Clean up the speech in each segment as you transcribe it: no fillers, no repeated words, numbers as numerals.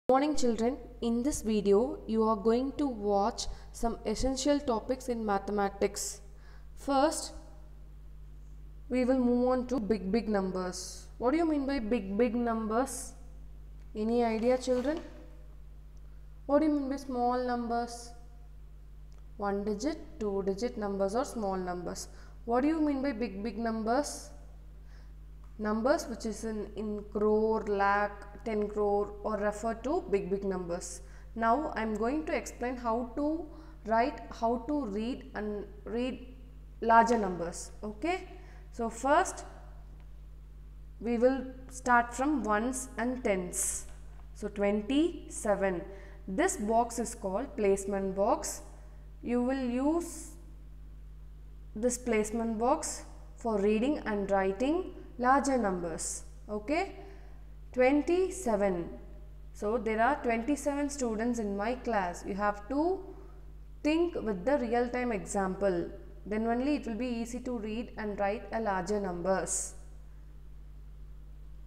Morning children, in this video you are going to watch some essential topics in mathematics. First, we will move on to big numbers. What do you mean by big numbers? Any idea children? What do you mean by small numbers? One digit, two digit numbers or small numbers. What do you mean by big numbers? Numbers which is in crore, lakh, 10 crore or refer to big numbers. Now I am going to explain how to write, how to read larger numbers. Okay. So first we will start from ones and tens. So 27. This box is called placement box. You will use this placement box for reading and writing larger numbers. Okay. 27. So there are 27 students in my class. You have to think with the real time example. Then only it will be easy to read and write a larger numbers.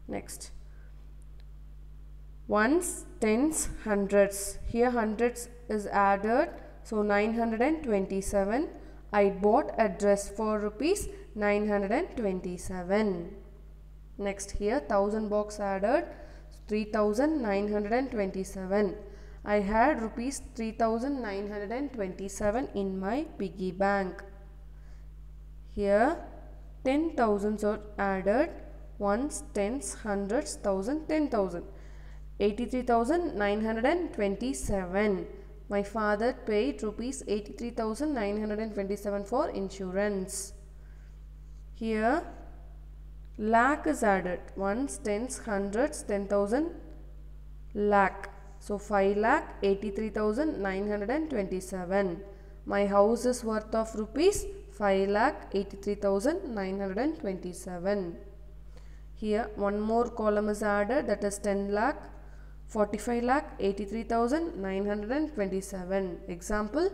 Next. Ones, tens, hundreds. Here hundreds is added. So 927. I bought a dress for rupees 927. Next here 1000 box added, 3927. I had rupees 3927 in my piggy bank. Here 10,000s are added, ones, tens, hundreds, thousand, 10,000. 83,927. My father paid rupees 83,927 for insurance. Here lakh is added, ones, tens, hundreds, 10,000, lakh. So 5 lakh 83,927. My house is worth of rupees 5 lakh 83,927. Here one more column is added, that is 10 lakh 45 lakh 83,927. Example,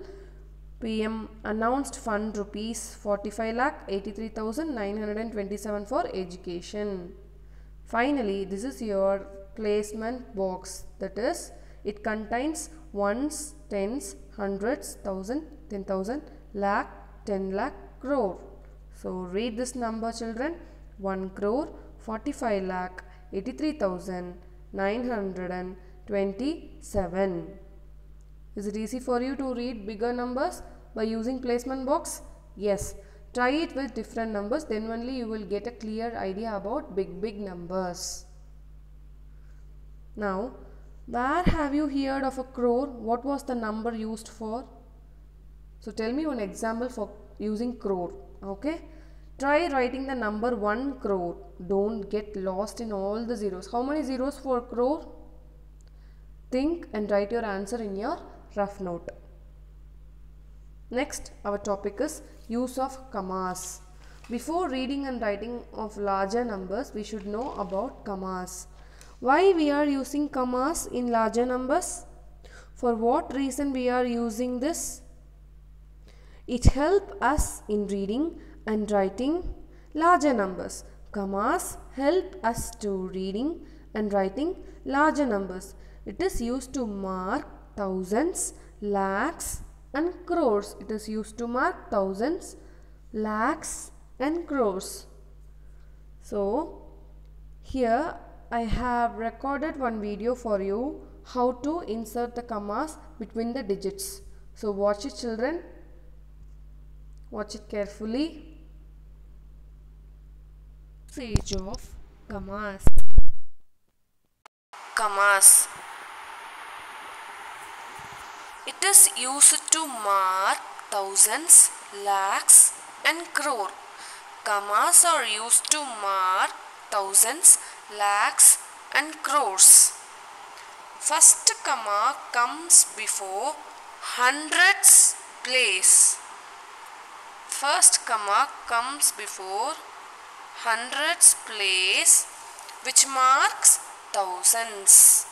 PM announced fund rupees 45 lakh 83,927 for education. Finally, this is your placement box, that is it contains ones, tens, hundreds, thousand, 10,000, lakh, 10 lakh, crore. So read this number children, 1 crore 45 lakh 83,927. Is it easy for you to read bigger numbers by using placement box? Yes. Try it with different numbers, then only you will get a clear idea about big numbers. Now, where have you heard of a crore? What was the number used for? So tell me one example for using crore. Okay. Try writing the number 1 crore. Don't get lost in all the zeros. How many zeros for crore? Think and write your answer in your rough note. Next, our topic is use of commas. Before reading and writing of larger numbers, we should know about commas. Why we are using commas in larger numbers? For what reason we are using this? It helps us in reading and writing larger numbers. Commas help us to reading and writing larger numbers. It is used to mark thousands, lakhs and crores. It is used to mark thousands, lakhs and crores. So here I have recorded one video for you how to insert the commas between the digits. So watch it children. Watch it carefully. Usage of commas. Commas. It is used to mark thousands, lakhs and crore. Commas are used to mark thousands, lakhs and crores. First comma comes before hundreds place. First comma comes before hundreds place, which marks thousands.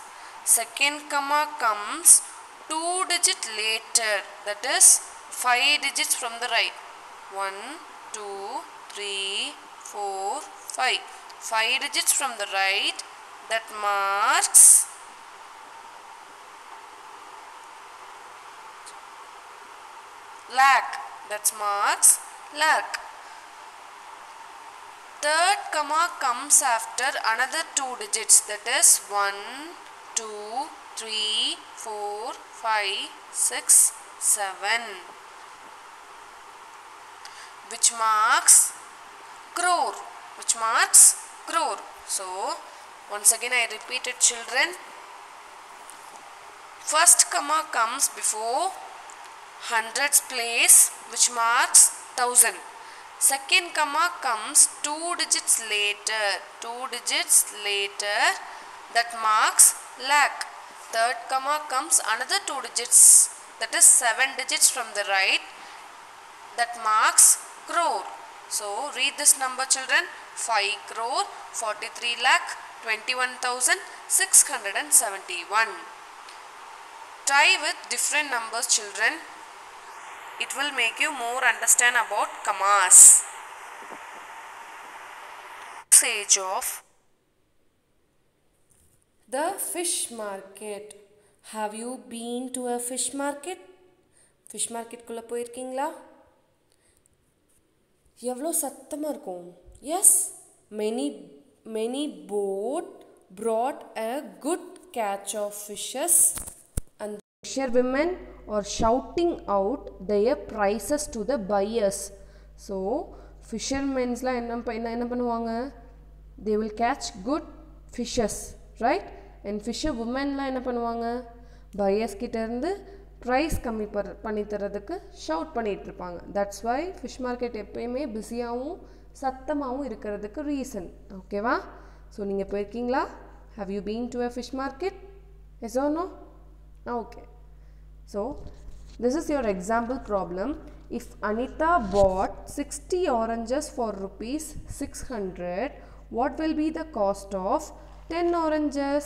Second comma comes 2 digits later, that is 5 digits from the right. 1, 2, 3, 4, 5. 5 digits from the right, that marks lakh. That marks lakh. Third comma comes after another 2 digits, that is 1, 2, 3, 4, 5, 6, 7, which marks crore, which marks crore. So once again I repeat it, children. First comma comes before hundreds place, which marks 1000. Second comma comes 2 digits later, that marks lakh. Third comma comes another 2 digits, that is 7 digits from the right, that marks crore. So read this number, children. 5 crore 43 lakh 21,671. Try with different numbers, children. It will make you more understand about commas. Usage of the fish market. Have you been to a fish market? Fish market குள்ள போயிருக்கீங்களா? எவ்வளோ சத்தமா இருக்கும்? Yes, many boat brought a good catch of fishes, and the fisherwomen are shouting out their prices to the buyers. So fishermen's என்ன பண்ணுவாங்க? They will catch good fishes, right? And fisherwomen என்ன பண்ணுவாங்க? Buyers கிட்ட இருந்து price கம்மி பண்ணி தரதுக்கு shout பண்ணிட்டு இருப்பாங்க. That's why fish market எப்பயுமே பிஸியாகவும் சத்தமாகவும் இருக்கிறதுக்கு ரீசன். ஓகேவா? ஸோ நீங்கள் போயிருக்கீங்களா? Have you been to a fish market? Yes or no? Okay. So this is your example problem. If Anita bought 60 oranges for rupees 600, what will be the cost of 10 oranges?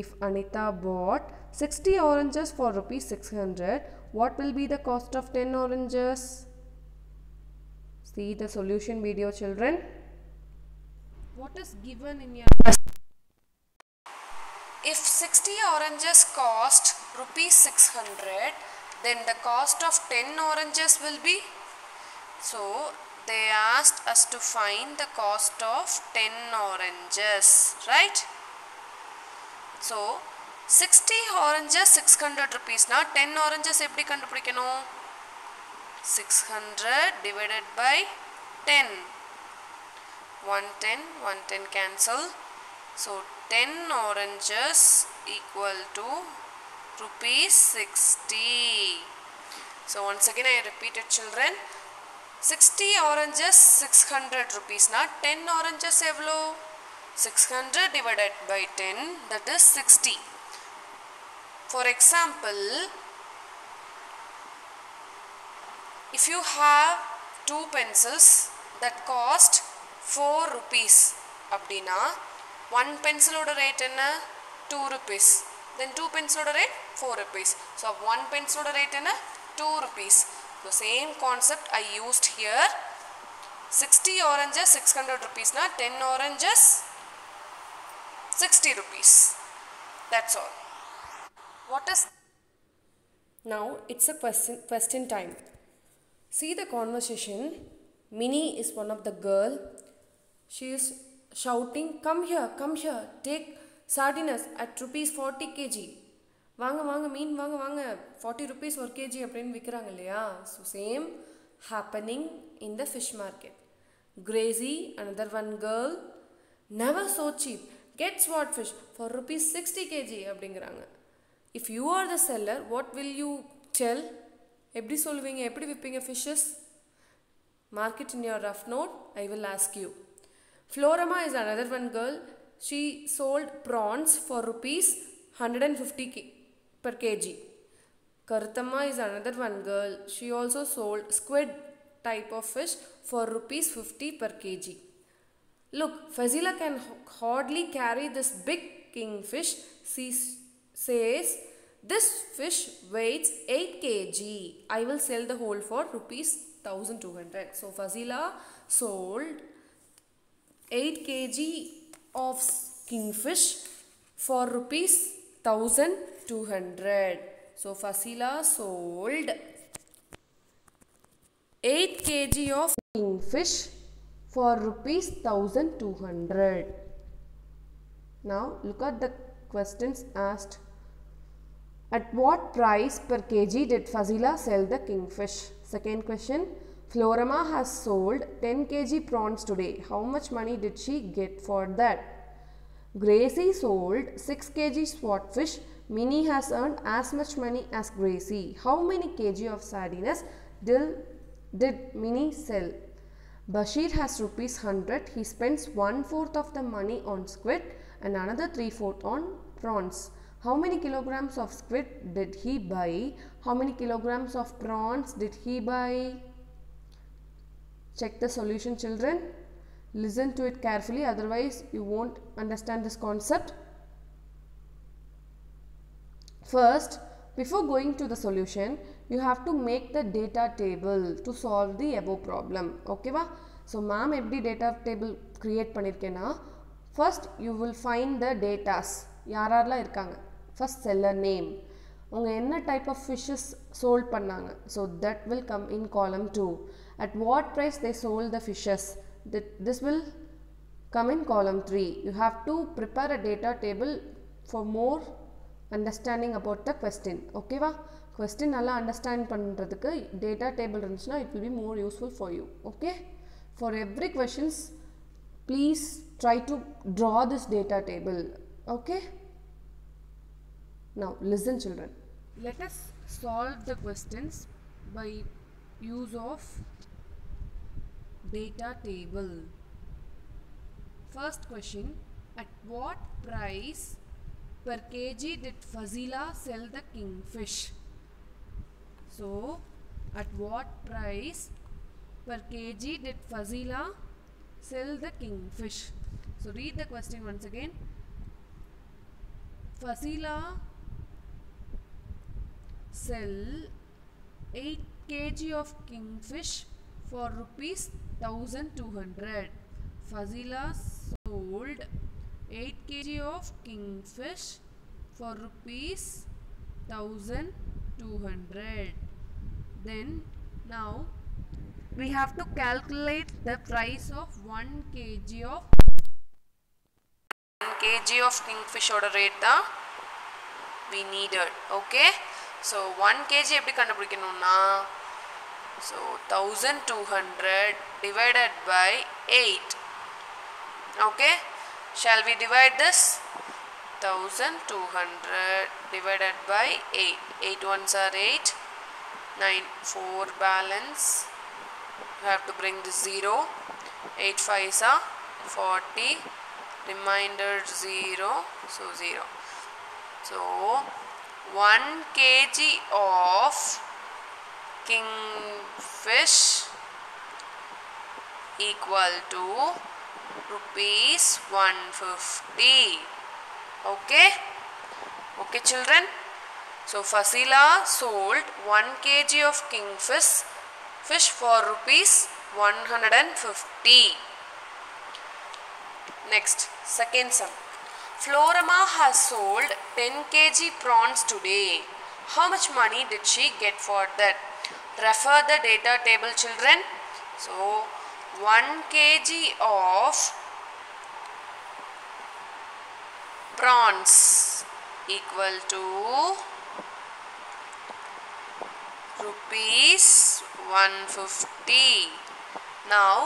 If Anita bought 60 oranges for rupees 600, what will be the cost of 10 oranges? See the solution video, children. What is given in your question? If 60 oranges cost rupees 600, then the cost of 10 oranges will be? So they asked us to find the cost of 10 oranges, right? So 60 oranges 600 rupees. Now 10 oranges எப்படி கண்டுபிடிக்கணும்? 600 divided by 10. 110 cancel. So 10 oranges equal to rupees 60. So once again I repeat it, children. 60 oranges 600 rupees. Now 10 oranges evlo? 600 divided by 10, that is 60. For example, if you have 2 pencils that cost 4 rupees அப்படினா 1 pencil oda rate enna 2 rupees, then 2 pencil oda rate 4 rupees. So 1 pencil oda rate enna 2 rupees. The same concept I used here. 60 oranges 600 rupees na 10 oranges 60 rupees. That's all. What is now? It's a question time. See the conversation. Minnie is one of the girl. She is shouting, come here, take sardines at rupees 40 kg. வாங்க மீன் வாங்க 40 rupees ஒரு kg அப்படின்னு விற்கிறாங்க இல்லையா? So same happening in the fish market. Gracie, another one girl, never so cheap, gets what fish for rupees 60 kg அப்படிங்கிறாங்க. If you are the seller, what will you tell? எப்படி சொல்லுவீங்க? எப்படி விற்பீங்க fishes? Mark it in your rough note. I will ask you. Florama is another one girl. She sold prawns for rupees 150 per kg. Karuthamma is another one girl. She also sold squid type of fish for rupees 50 per kg. Look, Fazila can hardly carry this big kingfish. She says, this fish weighs 8 kg. I will sell the whole for rupees 1200. So Fazila sold 8 kg of kingfish for rupees 1200. So Fazila sold 8 kg of kingfish for rupees 1200. Now look at the questions asked. At what price per kg did Fazila sell the kingfish? Second question. Florama has sold 10 kg prawns today. How much money did she get for that? Gracie sold 6 kg swordfish. Minnie has earned as much money as Gracie. How many kg of sardines did Minnie sell? Bashir has rupees 100. He spends 1/4 of the money on squid and another 3/4 on prawns. How many kilograms of squid did he buy? How many kilograms of prawns did he buy? Check the solution, children. Listen to it carefully, otherwise you won't understand this concept. First, before going to the solution, you have to make the data table to solve the above problem. Okay va? So ma'am eppadi data table create pannirukena, first you will find the datas. யாரெல்லாம் இருக்காங்க. First seller name. அவங்க என்ன type of fishes sold பண்ணாங்க. So that will come in column 2. At what price they sold the fishes. This will come in column 3. You have to prepare a data table for more understanding about the question. Okay va? Question nalla understand பண்றதுக்கு data table இருந்துச்சுனா it will be more useful for you. Okay? For every questions, please try to draw this data table. Okay? Now listen, children. Let us solve the questions by use of data table. First question. At what price per kg did Fazila sell the kingfish? So, at what price per kg did Fazila sell the kingfish? So, read the question once again. Fazila sell 8 kg of kingfish for rupees 1200. Fazila sold 8 kg of kingfish for rupees 1200. Then now we have to calculate the price of 1 kg of kingfish order rate da we needed. Okay, so 1 kg eppadi kandupidikanumna, so 1200 divided by 8. Okay, shall we divide this? 1200 divided by 8. 8 ones are 8, 9, 4 balance. You have to bring this 0. 8 5s are 40. Remainder 0. So 0. So 1 kg of kingfish equal to rupees 150. Okay? Okay, children? So Fazila sold 1 kg of kingfish for rupees 150. Next, second sum. Florama has sold 10 kg prawns today. How much money did she get for that? Refer the data table, children. So 1 kg of prawns equal to rupees 150. Now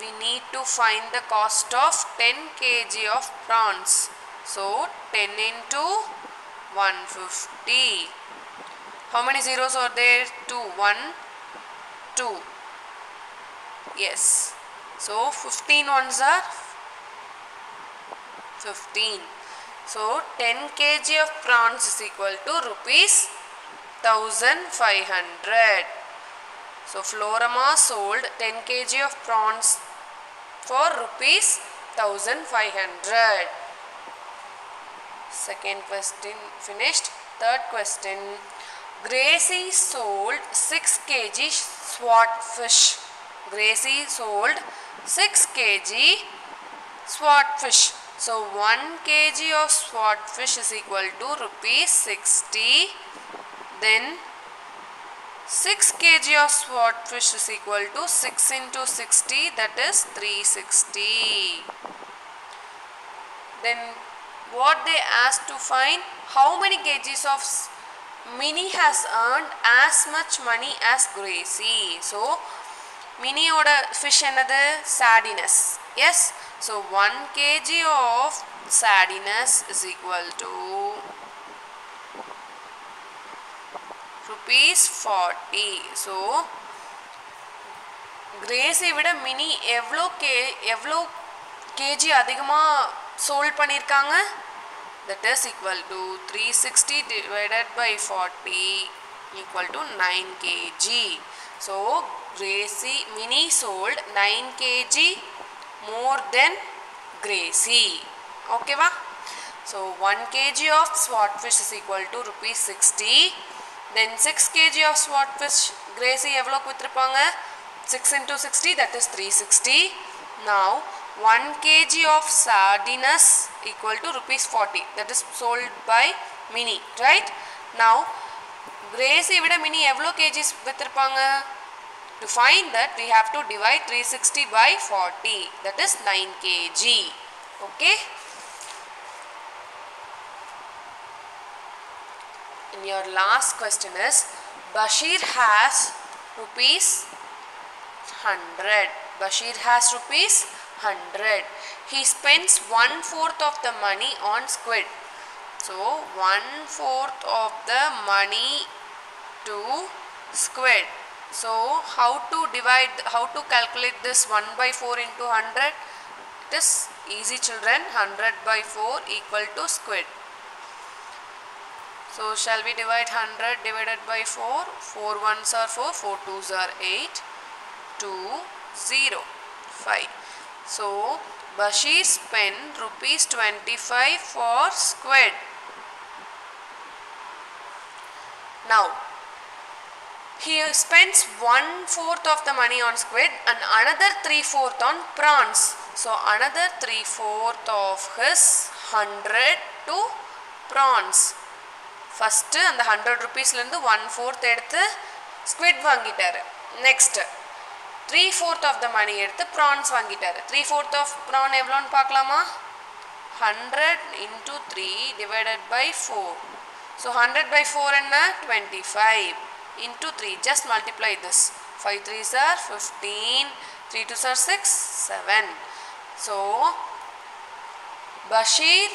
we need to find the cost of 10 kg of prawns. So 10 into 150. How many zeros are there? 2. 1, 2. Yes. So 15 ones are 15. So 10 kg of prawns is equal to rupees 1500. So Florama sold 10 kg of prawns for rupees 1500. Second question finished. Third question. Gracie sold 6 kg swordfish. Gracie sold 6 kg swordfish. So 1 kg of swordfish is equal to rupees 60. Then 6 kg of swordfish is equal to 6 into 60, that is 360. Then what they asked to find, how many kgs of Minnie has earned as much money as Gracie. So Minnie oda fish enadhu sardines. Yes, so 1 kg of sardines is equal to rupees 40. So Gracie விட mini எவ்வளோ kg அதிகமா sold பண்ணிருக்காங்க? That is equal to 360 divided by 40 equal to 9 kg. So Gracie Minnie sold 9 kg more than Gracie. Okay va? So 1 kg of swordfish is equal to rupees 60. Then 6 kg of swordfish Gracie எவ்வளோக்கு வித்திருப்பாங்க? 6 into 60, that is 360. Now 1 kg of sardines equal to rupees 40, that is sold by Minnie, right? Now Gracie விட Minnie எவ்வளோ kgs வித்திருப்பாங்க? To find that we have to divide 360 by 40, that is 9 kg. Okay. And your last question is, Bashir has rupees 100. Bashir has rupees 100. He spends 1/4 of the money on squid. So 1/4 of the money to squid. So how to calculate this 1 by 4 into 100? It is easy, children. 100 by 4 equal to squid. So shall we divide 100 divided by 4? 4 ones are 4, 4 twos are 8, 2, 0, 5. So Bashir spent rupees 25 for squid. Now he spends 1/4 of the money on squid and another 3/4 on prawns. So another 3/4 of his 100 to prawns. First and the 100 rupees லந்து 1/4 எடுத்து squid வாங்கிட்டாரு. Next 3/4 of the money எடுத்து prawns வாங்கிட்டாரு. 3/4 of prawn எவ்வளோன்னு பார்க்கலாமா? 100 into 3 divided by 4. So 100 by 4 என்ன? 25 into 3. Just multiply this. 5 3s are 15. 3 2s are 6, 7. So Bashir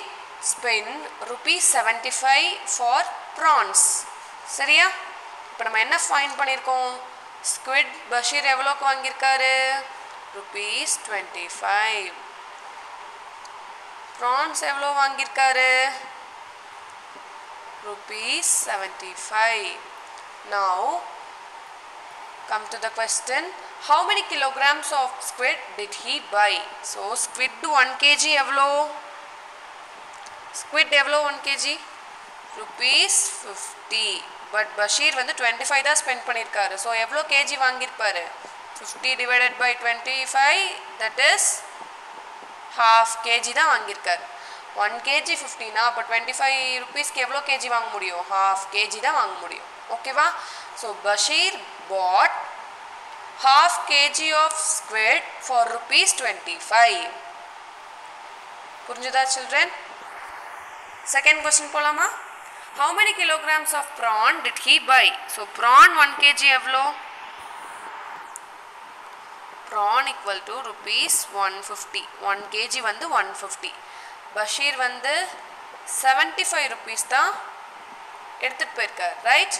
spend rupees 75 for prawns. சரியா? இப்போ நம்ம என்ன ஃபைண்ட் பண்ணியிருக்கோம்? Squid Bashir எவ்வளோக்கு வாங்கியிருக்காரு? rupees 25. Prawns எவ்வளோ வாங்கியிருக்காரு? rupees 75. Now come to the question, how many kilograms of squid did he buy? So squid 1 kg எவ்வளோ? Squid எவ்வளோ 1 kg? rupees 50. But Bashir வந்து 25 தான் ஸ்பெண்ட் பண்ணியிருக்காரு. ஸோ எவ்வளோ kg வாங்கியிருப்பாரு? 50 divided by 25, that is half kg தான் வாங்கியிருக்காரு. 1 kg 50 na, அப்போ 25 rupeesக்கு எவ்வளோ kg வாங்க முடியும்? half kg தான் வாங்க முடியும். ஓகேவா? So Bashir bought half kg of squid for rupees 25. புரிஞ்சுதா children? Second question போலாமா? How many kilograms of prawn did he buy? So prawn 1 kg எவ்வளோ? Prawn equal to rupees 150. 1 kg வந்து 150. Bashir வந்து 75 rupees தான் எடுத்துட்டு போயிருக்கார், right?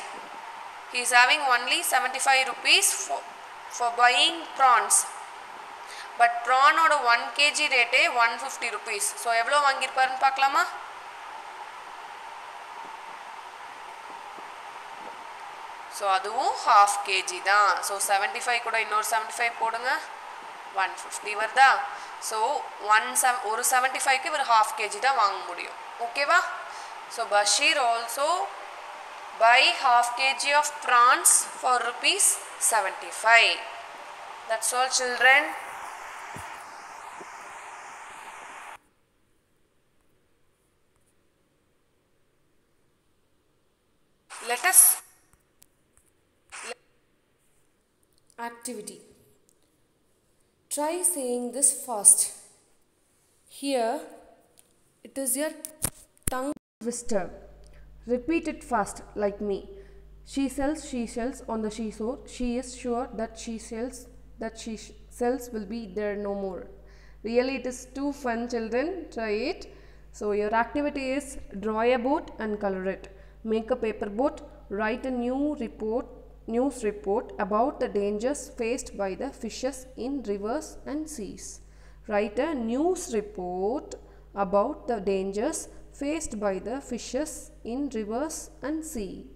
He is having only 75 rupees for buying prawns. But prawn ஓட 1 kg ரேட்டே 150 rupees. So எவ்வளோ வாங்கியிருப்பாருன்னு பார்க்கலாமா? So அதுவும் half kg தான். So 75 கூட இன்னொரு 75 போடுங்க, 150 வருதா? So ஒரு 75க்கு ஒரு half kg தான் வாங்க முடியும். ஓகேவா? So Bashir also buy half kg of prawns for rupees 75. That's all children. Let us Activity. Try saying this fast. Here, it is your tongue twister. Repeat it fast like me. She sells seashells on the seashore. She is sure that seashells will be there no more. Really, it is too fun, children. Try it. So your activity is draw a boat and color it. Make a paper boat. Write a news report about the dangers faced by the fishes in rivers and seas. Write a news report about the dangers faced by the fishes in rivers and sea.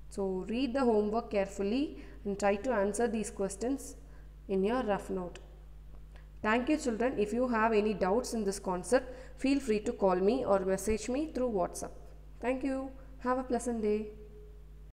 So read the homework carefully and try to answer these questions in your rough note. Thank you, children. If you have any doubts in this concept, feel free to call me or message me through WhatsApp. Thank you. Have a pleasant day.